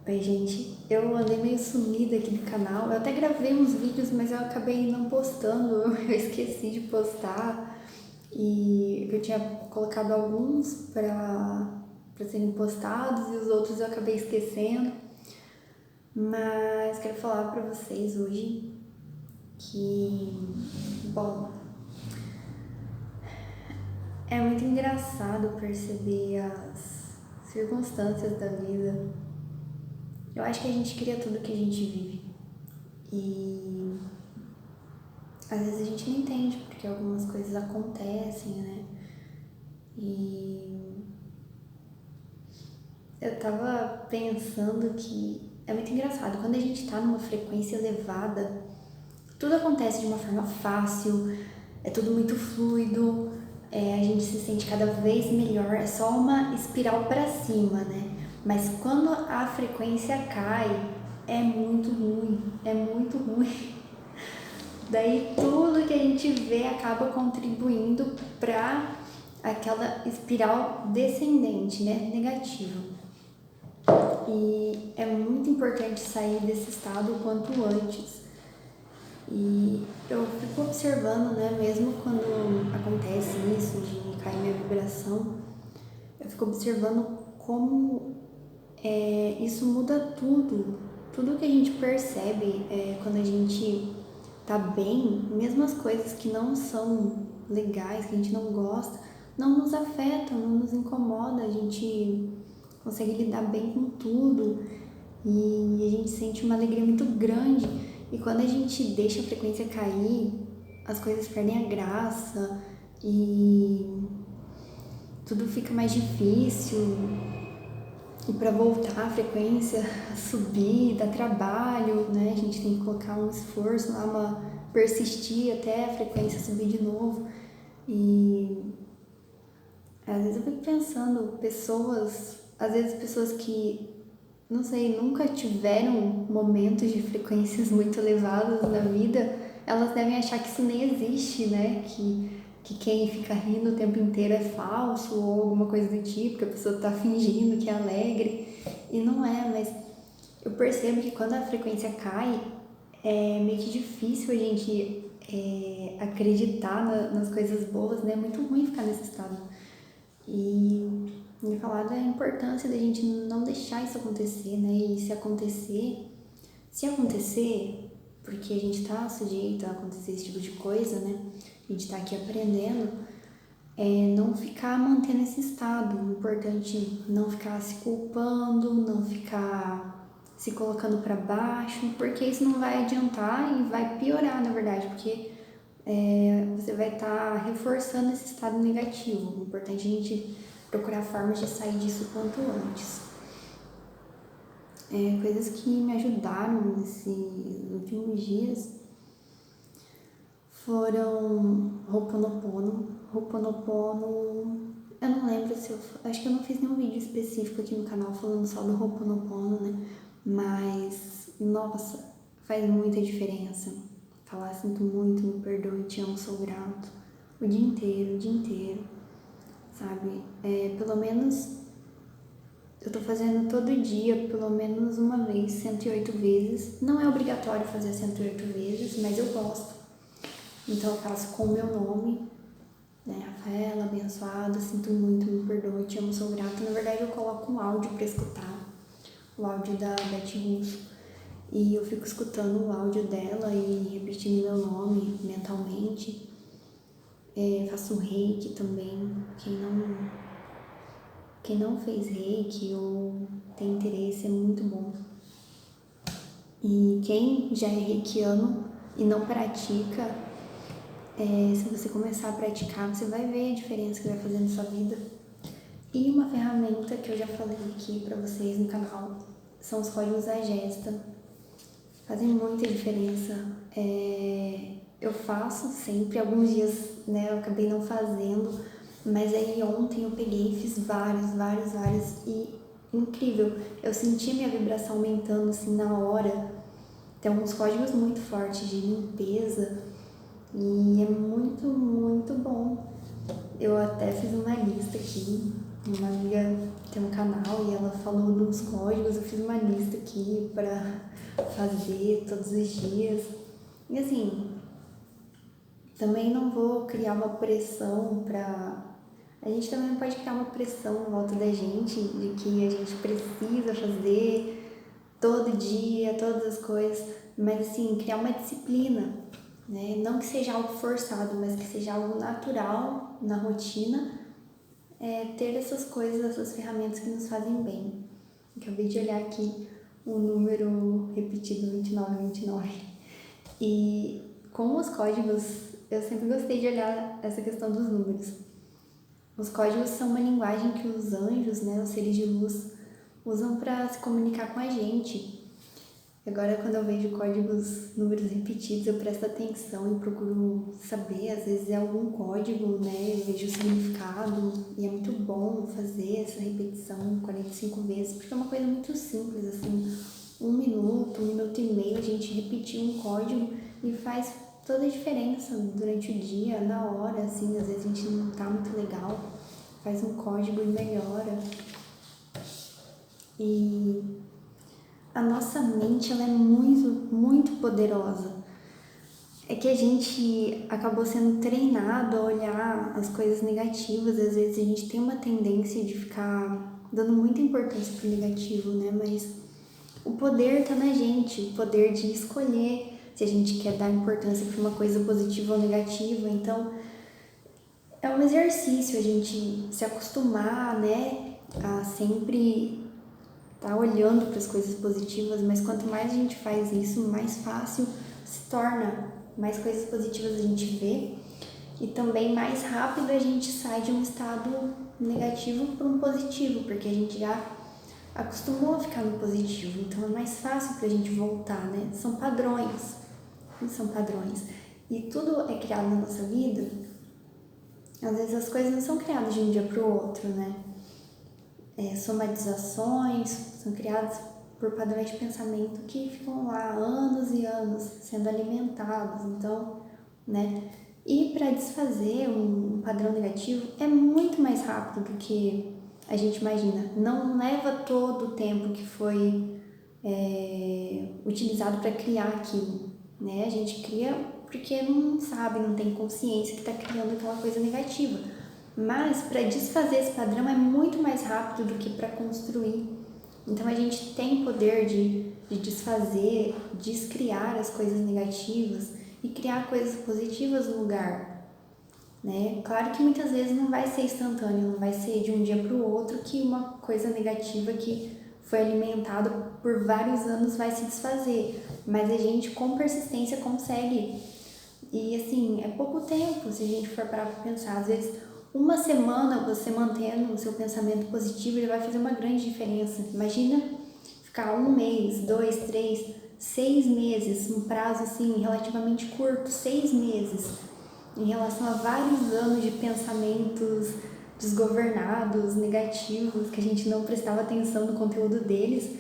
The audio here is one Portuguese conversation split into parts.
Oi, gente, eu andei meio sumida aqui no canal. Eu até gravei uns vídeos, mas eu acabei não postando. Eu esqueci de postar e eu tinha colocado alguns para serem postados e os outros eu acabei esquecendo. Mas quero falar para vocês hoje que, bom, é muito engraçado perceber as circunstâncias da vida. Eu acho que a gente cria tudo que a gente vive. E às vezes a gente não entende porque algumas coisas acontecem, né? E eu tava pensando que é muito engraçado, quando a gente tá numa frequência elevada, tudo acontece de uma forma fácil, é tudo muito fluido, a gente se sente cada vez melhor, é só uma espiral para cima, né? Mas quando a frequência cai, é muito ruim, é muito ruim. Daí tudo que a gente vê acaba contribuindo para aquela espiral descendente, né, negativa. E é muito importante sair desse estado o quanto antes. E eu fico observando, né, mesmo quando acontece isso de cair minha vibração, eu fico observando como isso muda tudo. Tudo que a gente percebe quando a gente tá bem, mesmo as coisas que não são legais, que a gente não gosta, não nos afetam, não nos incomoda, a gente consegue lidar bem com tudo e a gente sente uma alegria muito grande. E quando a gente deixa a frequência cair, as coisas perdem a graça e tudo fica mais difícil. E para voltar a frequência a subir, dá trabalho, né? A gente tem que colocar um esforço lá, persistir até a frequência subir de novo. E às vezes eu fico pensando, às vezes pessoas que, não sei, nunca tiveram momentos de frequências muito elevadas na vida, elas devem achar que isso nem existe, né? Que quem fica rindo o tempo inteiro é falso ou alguma coisa do tipo, que a pessoa tá fingindo que é alegre. E não é, mas eu percebo que quando a frequência cai, é meio que difícil a gente acreditar nas coisas boas, né? É muito ruim ficar nesse estado. E me falar da importância da gente não deixar isso acontecer, né? E se acontecer, porque a gente tá sujeito a acontecer esse tipo de coisa, né? A gente tá aqui aprendendo, não ficar mantendo esse estado. O importante não ficar se culpando, não ficar se colocando para baixo, porque isso não vai adiantar e vai piorar, na verdade, porque você vai estar reforçando esse estado negativo. O importante é a gente procurar formas de sair disso o quanto antes. Coisas que me ajudaram nesses últimos dias foram Ho'oponopono. Ho'oponopono, eu não lembro se acho que eu não fiz nenhum vídeo específico aqui no canal falando só do Ho'oponopono, né? Mas, nossa, faz muita diferença. Falar sinto muito, me perdoe, te amo, sou grato. O dia inteiro, sabe? Pelo menos eu tô fazendo todo dia, pelo menos uma vez, 108 vezes. Não é obrigatório fazer 108 vezes, mas eu gosto. Então eu faço com o meu nome, né? Rafaela, abençoada, sinto muito, me perdoe, te amo, sou grata. Na verdade eu coloco um áudio pra escutar, o áudio da Beth Russo. E eu fico escutando o áudio dela e repetindo meu nome mentalmente. Faço reiki também. Quem não fez reiki ou tem interesse é muito bom. E quem já é reikiano e não pratica, se você começar a praticar, você vai ver a diferença que vai fazer na sua vida. E uma ferramenta que eu já falei aqui pra vocês no canal são os códigos da Gesta. Fazem muita diferença. Eu faço sempre, alguns dias, né, eu acabei não fazendo, mas aí ontem eu peguei e fiz vários e incrível, eu senti minha vibração aumentando assim na hora. Tem uns códigos muito fortes de limpeza e é muito bom. Eu até fiz uma lista aqui Uma amiga tem um canal e ela falou dos códigos, eu fiz uma lista aqui pra fazer todos os dias. E assim, também não vou criar uma pressão pra... A gente também não pode criar uma pressão em volta da gente, de que a gente precisa fazer todo dia, todas as coisas, mas assim, criar uma disciplina, né? Não que seja algo forçado, mas que seja algo natural na rotina, ter essas coisas, essas ferramentas que nos fazem bem. Acabei de olhar aqui o número repetido 2929. E com os códigos, eu sempre gostei de olhar essa questão dos números. Os códigos são uma linguagem que os anjos, né, os seres de luz, usam para se comunicar com a gente. Agora, quando eu vejo códigos, números repetidos, eu presto atenção e procuro saber. Às vezes é algum código, né, eu vejo o significado e é muito bom fazer essa repetição 45 vezes, porque é uma coisa muito simples, assim, 1 minuto e meio a gente repetir um código e faz toda a diferença durante o dia, na hora, assim, às vezes a gente não tá muito legal, faz um código e melhora. E a nossa mente, ela é muito poderosa. É que a gente acabou sendo treinado a olhar as coisas negativas, às vezes a gente tem uma tendência de ficar dando muita importância pro negativo, né? Mas o poder tá na gente, o poder de escolher se a gente quer dar importância para uma coisa positiva ou negativa. Então, é um exercício a gente se acostumar, né, a sempre estar olhando para as coisas positivas, mas quanto mais a gente faz isso, mais fácil se torna, mais coisas positivas a gente vê e também mais rápido a gente sai de um estado negativo para um positivo, porque a gente já acostumou a ficar no positivo, então é mais fácil para a gente voltar, né? São padrões. São padrões. E tudo é criado na nossa vida. Às vezes as coisas não são criadas de um dia para o outro, né? Somatizações são criadas por padrões de pensamento que ficam lá anos e anos sendo alimentados. Então, né? E para desfazer um padrão negativo é muito mais rápido do que a gente imagina. Não leva todo o tempo que foi utilizado para criar aquilo, né? A gente cria porque não sabe, não tem consciência que está criando aquela coisa negativa. Mas para desfazer esse padrão é muito mais rápido do que para construir. Então a gente tem poder de desfazer, descriar as coisas negativas e criar coisas positivas no lugar, né? Claro que muitas vezes não vai ser instantâneo, não vai ser de um dia para o outro que uma coisa negativa que foi alimentada por vários anos vai se desfazer, mas a gente com persistência consegue. E assim, é pouco tempo se a gente for parar para pensar. Às vezes, uma semana você mantendo o seu pensamento positivo já vai fazer uma grande diferença. Imagina ficar 1 mês, 2, 3, 6 meses, um prazo assim relativamente curto, 6 meses, em relação a vários anos de pensamentos desgovernados, negativos, que a gente não prestava atenção no conteúdo deles.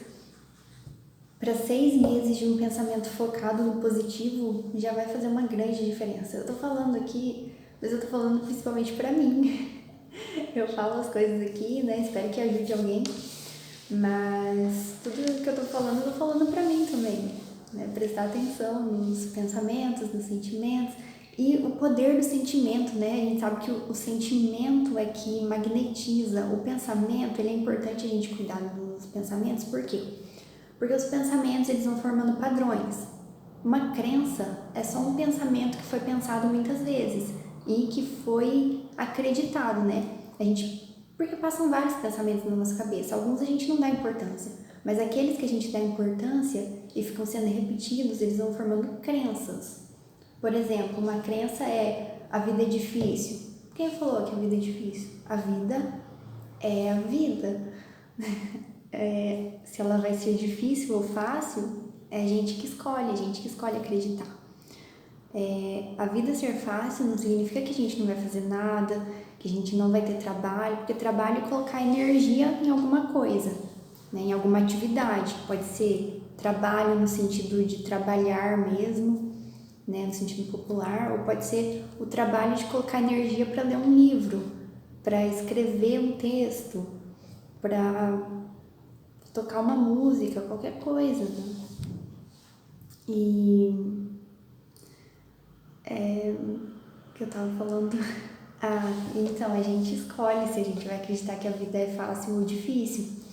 Para 6 meses de um pensamento focado no positivo, já vai fazer uma grande diferença. Eu tô falando aqui, mas eu tô falando principalmente para mim. Eu falo as coisas aqui, né? Espero que ajude alguém. Mas tudo que eu tô falando para mim também, né? Prestar atenção nos pensamentos, nos sentimentos e o poder do sentimento, né? A gente sabe que o sentimento é que magnetiza. O pensamento, ele é importante a gente cuidar dos pensamentos, por quê? Porque os pensamentos, eles vão formando padrões. Uma crença é só um pensamento que foi pensado muitas vezes e que foi acreditado, né? Porque passam vários pensamentos na nossa cabeça, alguns a gente não dá importância, mas aqueles que a gente dá importância e ficam sendo repetidos, eles vão formando crenças. Por exemplo, uma crença é: a vida é difícil. Quem falou que a vida é difícil? A vida é a vida. Se ela vai ser difícil ou fácil, é a gente que escolhe acreditar. A vida ser fácil não significa que a gente não vai fazer nada, que a gente não vai ter trabalho, porque trabalho é colocar energia em alguma coisa, né, em alguma atividade. Pode ser trabalho no sentido de trabalhar mesmo, né, no sentido popular, ou pode ser o trabalho de colocar energia para ler um livro, para escrever um texto, para tocar uma música, qualquer coisa, né? E que eu tava falando. Então a gente escolhe se a gente vai acreditar que a vida é fácil ou difícil.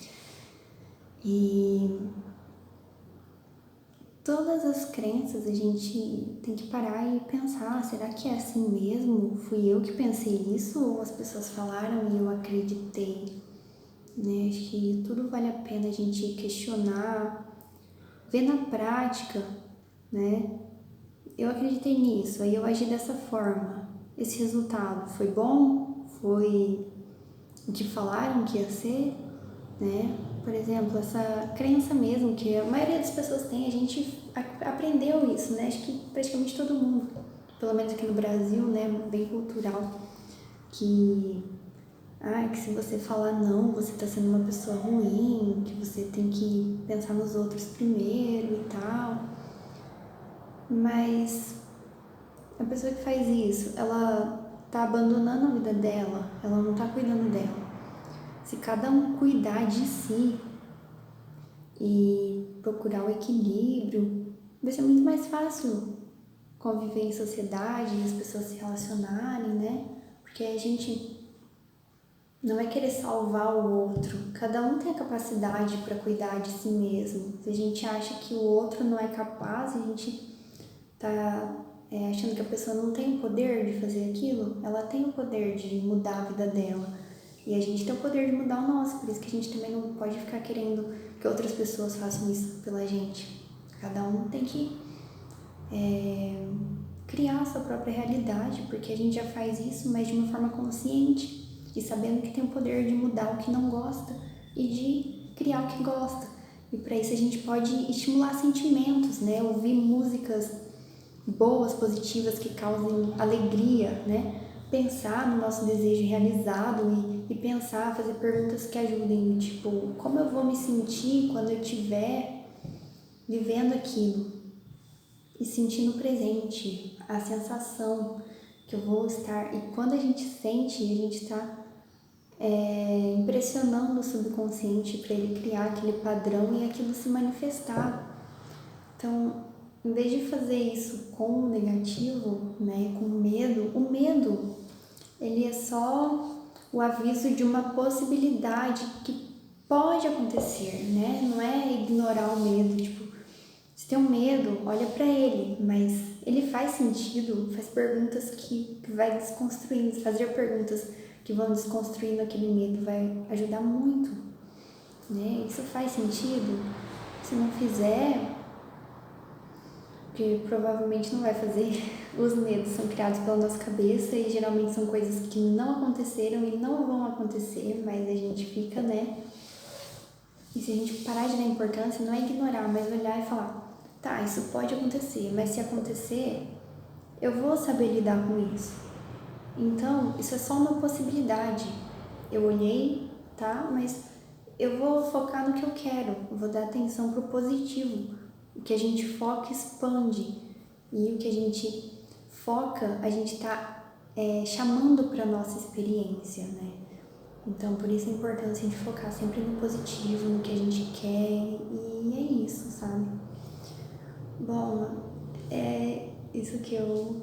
E todas as crenças a gente tem que parar e pensar, será que é assim mesmo? Fui eu que pensei isso ou as pessoas falaram e eu acreditei? Né? Acho que tudo vale a pena a gente questionar, ver na prática, né? Eu acreditei nisso, aí eu agi dessa forma. Esse resultado foi bom? Foi o que falaram que ia ser? Né? Por exemplo, essa crença mesmo que a maioria das pessoas tem, a gente aprendeu isso, né? Acho que praticamente todo mundo, pelo menos aqui no Brasil, né? Bem cultural, que que se você falar não, você tá sendo uma pessoa ruim, que você tem que pensar nos outros primeiro e tal. Mas a pessoa que faz isso, ela tá abandonando a vida dela, ela não tá cuidando dela. Se cada um cuidar de si e procurar o equilíbrio, vai ser muito mais fácil conviver em sociedade, as pessoas se relacionarem, né? Porque a gente não é querer salvar o outro. Cada um tem a capacidade para cuidar de si mesmo. Se a gente acha que o outro não é capaz, a gente tá achando que a pessoa não tem o poder de fazer aquilo, ela tem o poder de mudar a vida dela. E a gente tem o poder de mudar o nosso, por isso que a gente também não pode ficar querendo que outras pessoas façam isso pela gente. Cada um tem que criar a sua própria realidade, porque a gente já faz isso, mas de uma forma consciente e sabendo que tem o poder de mudar o que não gosta e de criar o que gosta. E para isso a gente pode estimular sentimentos, né? Ouvir músicas boas, positivas, que causem alegria, né? Pensar no nosso desejo realizado e pensar, fazer perguntas que ajudem, tipo, como eu vou me sentir quando eu estiver vivendo aquilo e sentindo presente, a sensação que eu vou estar. E quando a gente sente, a gente está impressionando o subconsciente para ele criar aquele padrão e aquilo se manifestar. Então, em vez de fazer isso com o negativo, né, com medo, o medo, ele é só o aviso de uma possibilidade que pode acontecer, né? Não é ignorar o medo, tipo, se tem um medo, olha para ele, mas ele faz sentido, faz perguntas que vai desconstruindo, fazer perguntas que vão desconstruindo aquele medo vai ajudar muito, né? Isso faz sentido? Se não fizer, que provavelmente não vai fazer, os medos são criados pela nossa cabeça e geralmente são coisas que não aconteceram e não vão acontecer, mas a gente fica, né? E se a gente parar de dar importância, não é ignorar, mas olhar e falar, tá, isso pode acontecer, mas se acontecer, eu vou saber lidar com isso. Então, isso é só uma possibilidade. Eu olhei, tá, mas eu vou focar no que eu quero, eu vou dar atenção pro positivo. O que a gente foca expande e o que a gente foca, a gente tá chamando para nossa experiência, né? Então, por isso a importância de focar sempre no positivo, no que a gente quer e é isso, sabe? Bom, é isso que eu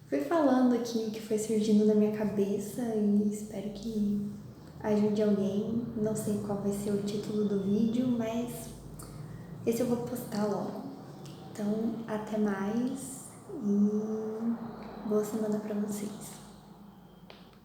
fui falando aqui, o que foi surgindo na minha cabeça e espero que ajude alguém. Não sei qual vai ser o título do vídeo, mas esse eu vou postar logo. Então, até mais e boa semana pra vocês.